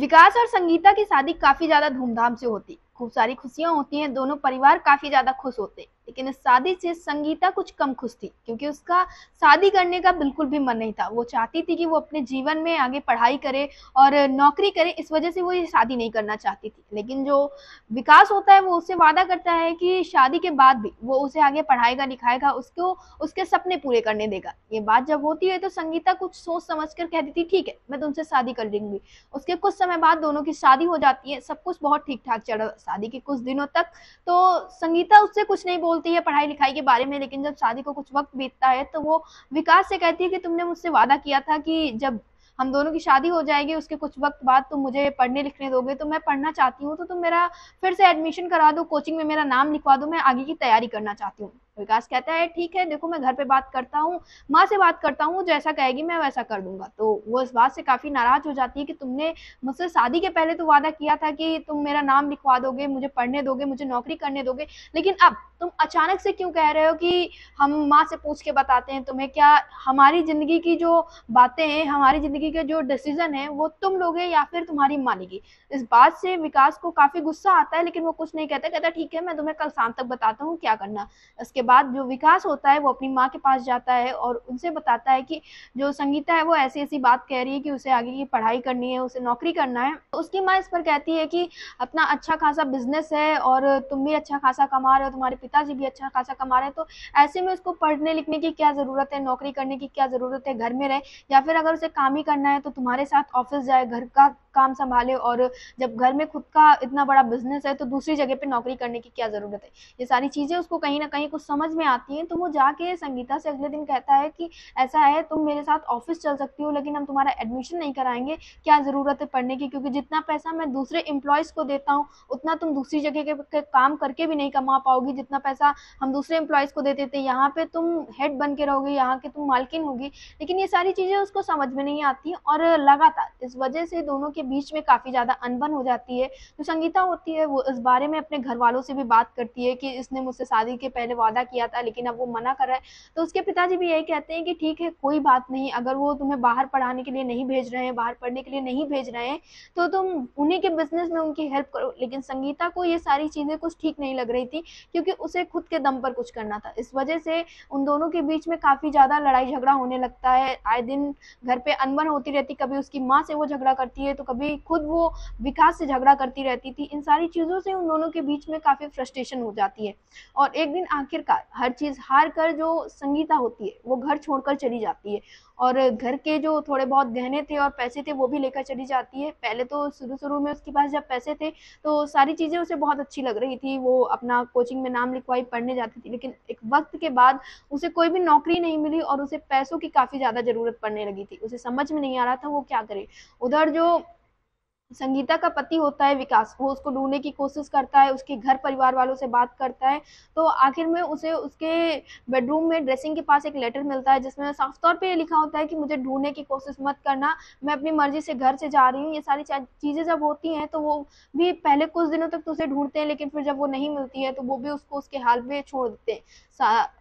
विकास और संगीता की शादी काफी ज्यादा धूमधाम से होती, खूब सारी खुशियां होती हैं, दोनों परिवार काफी ज्यादा खुश होते। लेकिन इस शादी से संगीता कुछ कम खुश थी, क्योंकि उसका शादी करने का बिल्कुल भी मन नहीं था। वो चाहती थी कि वो अपने जीवन में आगे पढ़ाई करे और नौकरी करे, इस वजह से वो ये शादी नहीं करना चाहती थी। लेकिन जो विकास होता है वो उससे वादा करता है कि शादी के बाद भी वो उसे आगे पढ़ाएगा लिखाएगा, उसको उसके सपने पूरे करने देगा। ये बात जब होती है तो संगीता कुछ सोच समझ कर कहती थी, ठीक है, मैं तुमसे शादी कर लूंगी। उसके कुछ समय बाद दोनों की शादी हो जाती है। सब कुछ बहुत ठीक ठाक चल रहा शादी के कुछ दिनों तक। तो संगीता उससे कुछ नहीं बोलती है पढ़ाई लिखाई के बारे में। लेकिन जब शादी को कुछ वक्त बीतता है तो वो विकास से कहती है कि तुमने मुझसे वादा किया था कि जब हम दोनों की शादी हो जाएगी उसके कुछ वक्त बाद तुम मुझे पढ़ने लिखने दोगे। तो मैं पढ़ना चाहती हूँ, तो तुम मेरा फिर से एडमिशन करा दो, कोचिंग में मेरा नाम लिखवा दो, मैं आगे की तैयारी करना चाहती हूँ। विकास कहता है, ठीक है, देखो मैं घर पे बात करता हूँ, माँ से बात करता हूँ, जैसा कहेगी मैं वैसा कर दूंगा। तो वो इस बात से काफी नाराज हो जाती है कि तुमने मुझसे शादी के पहले तो वादा किया था कि तुम मेरा नाम लिखवा दोगे, मुझे पढ़ने दोगे, मुझे नौकरी करने दोगे, लेकिन अब तुम अचानक से क्यों कह रहे हो कि हम माँ से पूछ के बताते हैं तुम्हें? क्या हमारी जिंदगी की जो बातें हैं, हमारी जिंदगी के जो डिसीजन है वो तुम लोगे या फिर तुम्हारी माँ लेगी? इस बात से विकास को काफी गुस्सा आता है, लेकिन वो कुछ नहीं कहता। कहता ठीक है, मैं तुम्हें कल शाम तक बताता हूँ क्या करना। इसके बाद जो विकास होता है वो अपनी माँ के पास जाता है और उनसे बताता है कि जो संगीता है वो ऐसी ऐसी बात कह रही है कि उसे आगे की पढ़ाई करनी है, उसे नौकरी करना है। तो उसकी माँ इस पर कहती है कि अपना अच्छा खासा बिजनेस है और तुम भी अच्छा खासा कमा रहे हो, तुम्हारे पिताजी भी अच्छा खासा कमा रहे हैं, तो ऐसे में उसको पढ़ने लिखने की क्या जरूरत है, नौकरी करने की क्या जरूरत है, घर में रहे। या फिर अगर उसे काम ही करना है तो तुम्हारे साथ ऑफिस जाए, घर का काम संभाले, और जब घर में खुद का इतना बड़ा बिजनेस है तो दूसरी जगह पे नौकरी करने की क्या जरूरत है। ये सारी चीजें उसको कहीं ना कहीं कुछ समझ में आती हैं। तो वो जाके संगीता से अगले दिन कहता है कि ऐसा है, तुम मेरे साथ ऑफिस चल सकती हो, लेकिन हम तुम्हारा एडमिशन नहीं कराएंगे। क्या जरूरत है पढ़ने की, क्योंकि जितना पैसा मैं दूसरे एम्प्लॉयज को देता हूँ उतना तुम दूसरी जगह के काम करके भी नहीं कमा पाओगी। जितना पैसा हम दूसरे एम्प्लॉयज को देते थे, यहाँ पे तुम हेड बन के रहोगे, यहाँ के तुम मालकिन होगी। लेकिन ये सारी चीजें उसको समझ में नहीं आती और लगातार इस वजह से दोनों के बीच में काफी ज्यादा अनबन हो जाती है। जो संगीता होती है वो इस बारे में अपने घर वालों से भी बात करती है कि इसने मुझसे शादी के पहले वादा किया था लेकिन अब वो मना कर रहा है। तो उसके पिताजी भी यही कहते हैं कि ठीक है, कोई बात नहीं, अगर वो तुम्हें बाहर पढ़ाने के लिए नहीं भेज रहे हैं, बाहर पढ़ने के लिए नहीं भेज रहे हैं, तो तुम उन्हीं के बिजनेस में उनकी हेल्प करो। लेकिन संगीता को ये सारी चीजें कुछ ठीक नहीं लग रही थी, क्योंकि उसे खुद के दम पर कुछ करना था। इस वजह से उन दोनों के बीच में काफी ज्यादा लड़ाई झगड़ा होने लगता है। आए दिन घर पे अनबन होती रहती, कभी उसकी माँ से वो झगड़ा करती है तो कभी खुद वो विकास से झगड़ा करती रहती थी। इन सारी चीजों से उन दोनों के बीच में काफी फ्रस्ट्रेशन हो जाती है। और एक दिन आखिरकार हर चीज हार कर जो संगीता होती है वो घर छोड़कर चली जाती है, और घर के जो थोड़े बहुत गहने थे और पैसे थे वो भी लेकर चली जाती है। पहले तो शुरू शुरू में उसके पास जब पैसे थे तो सारी चीजें उसे बहुत अच्छी लग रही थी, वो अपना कोचिंग में नाम लिखवाई, पढ़ने जाती थी। लेकिन एक वक्त के बाद उसे कोई भी नौकरी नहीं मिली और उसे पैसों की काफी ज्यादा जरूरत पड़ने लगी थी। उसे समझ में नहीं आ रहा था वो क्या करे। उधर जो संगीता का पति होता है विकास, वो उसको ढूंढने की कोशिश करता है, उसके घर परिवार वालों से बात करता है। तो आखिर में उसे उसके बेडरूम में ड्रेसिंग के पास एक लेटर मिलता है जिसमें साफ तौर पे ये लिखा होता है कि मुझे ढूंढने की कोशिश मत करना, मैं अपनी मर्जी से घर से जा रही हूँ। ये सारी चीजें जब होती हैं तो वो भी पहले कुछ दिनों तक तो उसे ढूंढते हैं, लेकिन फिर जब वो नहीं मिलती है तो वो भी उसको उसके हाल पे छोड़ देते हैं।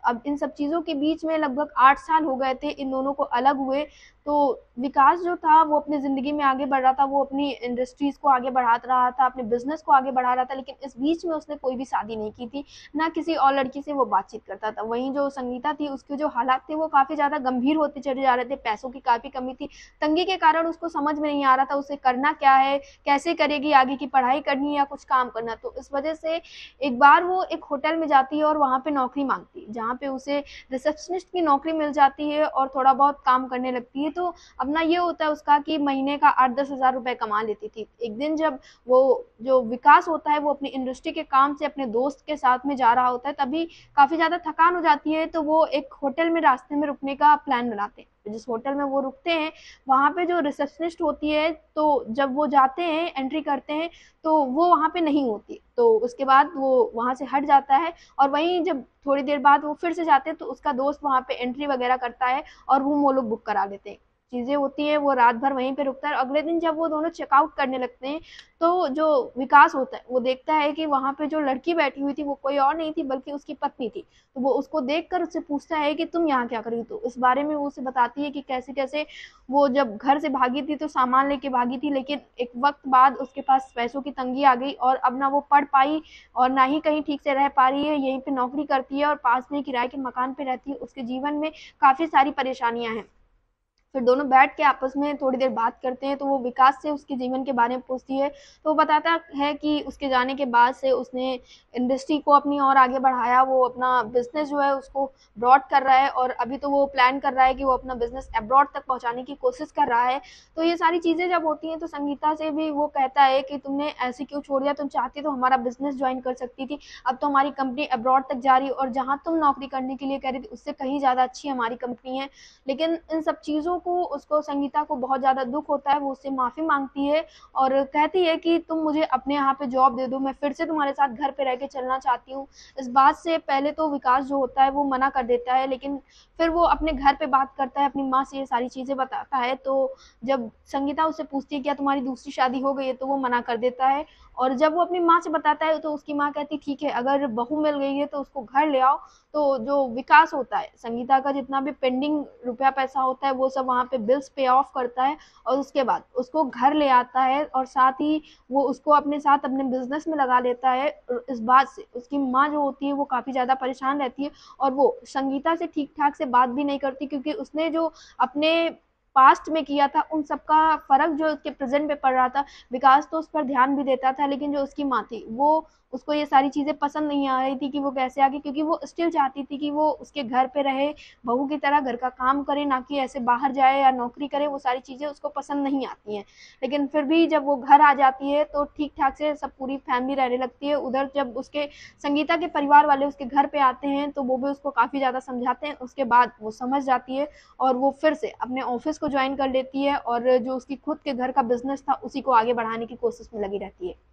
अब इन सब चीजों के बीच में लगभग 8 साल हो गए थे इन दोनों को अलग हुए। तो विकास जो था वो अपनी जिंदगी में आगे बढ़ रहा था, वो अपनी इंडस्ट्रीज को आगे बढ़ा रहा था, अपने बिजनेस को आगे बढ़ा रहा था। लेकिन इस बीच में उसने कोई भी शादी नहीं की थी, ना किसी और लड़की से वो बातचीत करता था। वहीं जो संगीता थी उसके जो हालात थे वो काफी ज्यादा गंभीर होते चले जा रहे थे, पैसों की काफी कमी थी, तंगी के कारण उसको समझ में नहीं आ रहा था उसे करना क्या है, कैसे करेगी, आगे की पढ़ाई करनी है या कुछ काम करना। तो इस वजह से एक बार वो एक होटल में जाती है और वहां पे नौकरी मांगती है, जहाँ पे उसे रिसेप्शनिस्ट की नौकरी मिल जाती है और थोड़ा बहुत काम करने लगती है। तो अपना ये होता है उसका कि महीने का 8-10 हज़ार रुपए कमा लेती थी। एक दिन जब वो जो विकास होता है वो अपनी इंडस्ट्री के काम से अपने दोस्त के साथ में जा रहा होता है, तभी काफी ज्यादा थकान हो जाती है। तो वो एक होटल में रास्ते में रुकने का प्लान बनाते हैं। जिस होटल में वो रुकते हैं वहां पे जो रिसेप्शनिस्ट होती है, तो जब वो जाते हैं एंट्री करते हैं तो वो वहां पे नहीं होती। तो उसके बाद वो वहां से हट जाता है, और वहीं जब थोड़ी देर बाद वो फिर से जाते हैं तो उसका दोस्त वहां पे एंट्री वगैरह करता है और रूम वो लोग बुक करा लेते हैं। चीज़ें होती हैं वो रात भर वहीं पे रुकता है। अगले दिन जब वो दोनों चेकआउट करने लगते हैं तो जो विकास होता है वो देखता है कि वहाँ पे जो लड़की बैठी हुई थी वो कोई और नहीं थी बल्कि उसकी पत्नी थी। तो वो उसको देखकर उससे पूछता है कि तुम यहाँ क्या कर रही हो? तो इस बारे में वो उसे बताती है कि कैसे-कैसे वो जब घर से भागी थी तो सामान लेके भागी थी, लेकिन एक वक़्त बाद उसके पास पैसों की तंगी आ गई और अब ना वो पढ़ पाई और ना ही कहीं ठीक से रह पा रही है, यहीं पे नौकरी करती है और पास में किराए के मकान पे रहती है। उसके जीवन में काफ़ी सारी परेशानियाँ हैं। फिर दोनों बैठ के आपस में थोड़ी देर बात करते हैं तो वो विकास से उसके जीवन के बारे में पूछती है। तो वो बताता है कि उसके जाने के बाद से उसने इंडस्ट्री को अपनी और आगे बढ़ाया, वो अपना बिज़नेस जो है उसको ब्रॉड कर रहा है और अभी तो वो प्लान कर रहा है कि वो अपना बिज़नेस अब्रॉड तक पहुँचाने की कोशिश कर रहा है। तो ये सारी चीज़ें जब होती हैं तो संगीता से भी वो कहता है कि तुमने ऐसे क्यों छोड़ दिया? तुम चाहती तो हमारा बिज़नेस जॉइन कर सकती थी। अब तो हमारी कंपनी अब्रॉड तक जा रही है और जहाँ तुम नौकरी करने के लिए कह रही थी उससे कहीं ज़्यादा अच्छी हमारी कंपनी है। लेकिन इन सब चीज़ों को उसको संगीता को बहुत ज़्यादा दुःख होता है, वो उससे माफ़ी माँगती है और कहती है कि तुम मुझे अपने यहाँ पे जॉब दे दो, मैं फिर से तुम्हारे साथ घर पे रह के चलना चाहती हूँ। इस बात से पहले तो विकास जो होता है वो मना कर देता है, लेकिन फिर वो अपने घर पे बात करता है, अपनी माँ से ये सारी चीज़ें बताता है। तो जब संगीता उससे पूछती है क्या तुम्हारी दूसरी शादी हो गई है? तो वो मना कर देता है और जब वो अपनी माँ से बताता है तो उसकी माँ कहती है ठीक है, अगर बहू मिल गई है तो उसको घर ले आओ। तो जो विकास होता है, संगीता का जितना भी पेंडिंग रुपया पैसा होता है वो सब वहाँ पे बिल्स पे ऑफ करता है और उसके बाद उसको घर ले आता है और साथ ही वो उसको अपने साथ अपने बिजनेस में लगा लेता है। और इस बात से उसकी माँ जो होती है वो काफ़ी ज़्यादा परेशान रहती है और वो संगीता से ठीक ठाक से बात भी नहीं करती क्योंकि उसने जो अपने पास्ट में किया था उन सबका फ़र्क जो उसके प्रेजेंट पे पड़ रहा था। विकास तो उस पर ध्यान भी देता था लेकिन जो उसकी माँ थी वो उसको ये सारी चीज़ें पसंद नहीं आ रही थी कि वो कैसे आगे, क्योंकि वो स्टिल चाहती थी कि वो उसके घर पे रहे, बहू की तरह घर का काम करे, ना कि ऐसे बाहर जाए या नौकरी करे। वो सारी चीज़ें उसको पसंद नहीं आती हैं। लेकिन फिर भी जब वो घर आ जाती है तो ठीक ठाक से सब पूरी फैमिली रहने लगती है। उधर जब उसके संगीता के परिवार वाले उसके घर पे आते हैं तो वो भी उसको काफ़ी ज़्यादा समझाते हैं। उसके बाद वो समझ जाती है और वो फिर से अपने ऑफिस को ज्वाइन कर लेती है और जो उसकी खुद के घर का बिजनेस था उसी को आगे बढ़ाने की कोशिश में लगी रहती है।